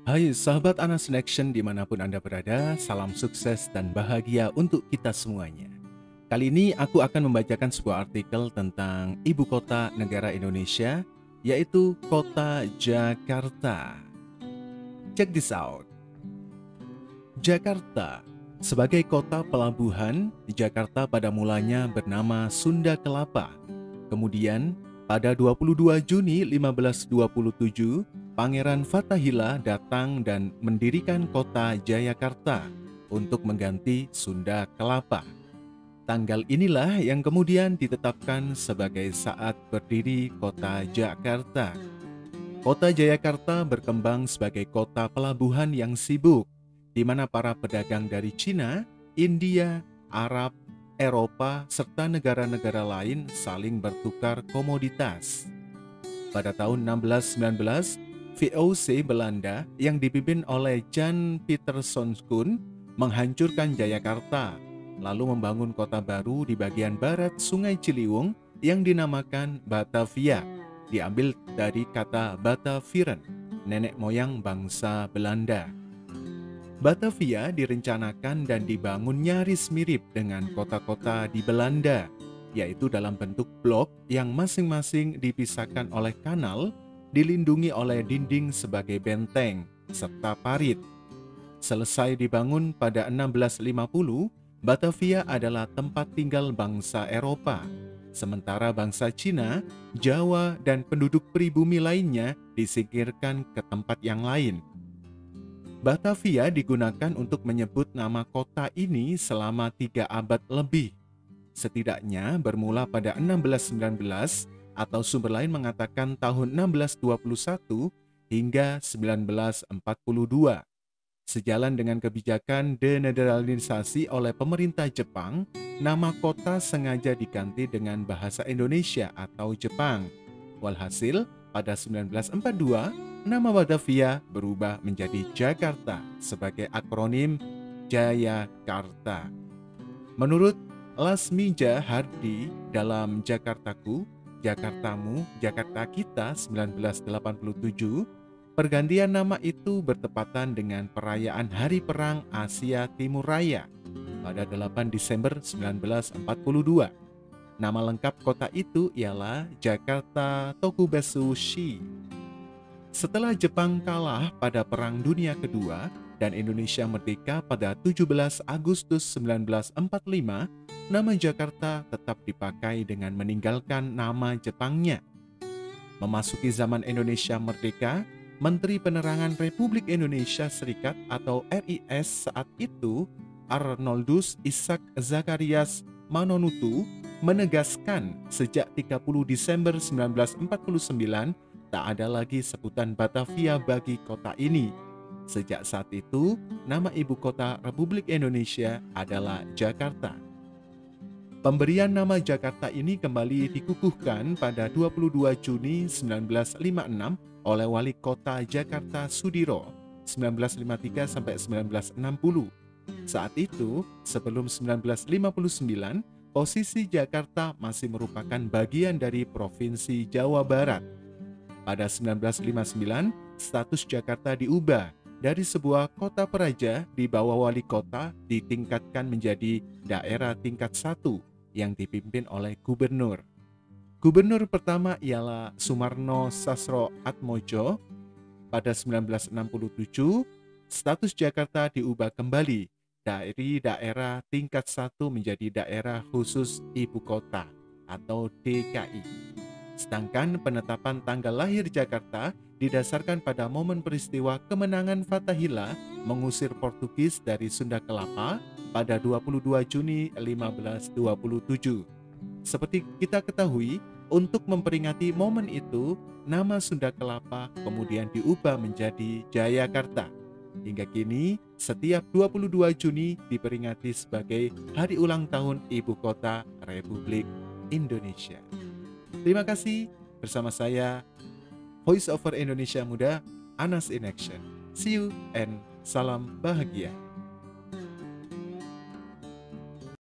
Hai sahabat Anas in Action dimanapun Anda berada, salam sukses dan bahagia untuk kita semuanya. Kali ini aku akan membacakan sebuah artikel tentang ibu kota negara Indonesia, yaitu kota Jakarta. Check this out. Jakarta. Sebagai kota pelabuhan, Jakarta pada mulanya bernama Sunda Kelapa. Kemudian, pada 22 Juni 1527, Pangeran Fathahillah datang dan mendirikan kota Jayakarta untuk mengganti Sunda Kelapa. Tanggal inilah yang kemudian ditetapkan sebagai saat berdiri kota Jakarta. Kota Jayakarta berkembang sebagai kota pelabuhan yang sibuk, di mana para pedagang dari Cina, India, Arab, Eropa, serta negara-negara lain saling bertukar komoditas. Pada tahun 1619, VOC Belanda yang dipimpin oleh Jan Pieterszoon menghancurkan Jayakarta, lalu membangun kota baru di bagian barat Sungai Ciliwung yang dinamakan Batavia, diambil dari kata Batavieren, nenek moyang bangsa Belanda. Batavia direncanakan dan dibangun nyaris mirip dengan kota-kota di Belanda, yaitu dalam bentuk blok yang masing-masing dipisahkan oleh kanal, dilindungi oleh dinding sebagai benteng, serta parit. Selesai dibangun pada 1650, Batavia adalah tempat tinggal bangsa Eropa, sementara bangsa Cina, Jawa, dan penduduk pribumi lainnya disingkirkan ke tempat yang lain. Batavia digunakan untuk menyebut nama kota ini selama 3 abad lebih. Setidaknya bermula pada 1619 atau sumber lain mengatakan tahun 1621 hingga 1942. Sejalan dengan kebijakan denederalisasi oleh pemerintah Jepang, nama kota sengaja diganti dengan bahasa Indonesia atau Jepang. Walhasil, pada 1942, nama Batavia berubah menjadi Jakarta sebagai akronim Jayakarta. Menurut Lasmija Hardi dalam Jakartaku, Jakartamu, Jakarta Kita 1987, pergantian nama itu bertepatan dengan perayaan Hari Perang Asia Timur Raya pada 8 Desember 1942. Nama lengkap kota itu ialah Jakarta Tokubatsu-shi. Setelah Jepang kalah pada Perang Dunia Kedua dan Indonesia merdeka pada 17 Agustus 1945, nama Jakarta tetap dipakai dengan meninggalkan nama Jepangnya. Memasuki zaman Indonesia merdeka, Menteri Penerangan Republik Indonesia Serikat atau RIS saat itu, Arnoldus Ishak Zacharias Manonutu, menegaskan sejak 30 Desember 1949 tak ada lagi sebutan Batavia bagi kota ini. Sejak saat itu, nama ibu kota Republik Indonesia adalah Jakarta. Pemberian nama Jakarta ini kembali dikukuhkan pada 22 Juni 1956 oleh Wali Kota Jakarta Sudiro 1953 sampai 1960. Saat itu, sebelum 1959, posisi Jakarta masih merupakan bagian dari Provinsi Jawa Barat. Pada 1959, status Jakarta diubah dari sebuah kota peraja di bawah wali kota ditingkatkan menjadi daerah tingkat 1 yang dipimpin oleh gubernur. Gubernur pertama ialah Sumarno Sasro Atmojo. Pada 1967, status Jakarta diubah kembali dari daerah tingkat 1 menjadi daerah khusus ibu kota atau DKI. Sedangkan penetapan tanggal lahir Jakarta didasarkan pada momen peristiwa kemenangan Fathahillah mengusir Portugis dari Sunda Kelapa pada 22 Juni 1527. Seperti kita ketahui, untuk memperingati momen itu, nama Sunda Kelapa kemudian diubah menjadi Jayakarta. Hingga kini, setiap 22 Juni diperingati sebagai Hari Ulang Tahun Ibu Kota Republik Indonesia. Terima kasih, bersama saya, Voice Over Indonesia Muda, Anas in Action. See you and salam bahagia.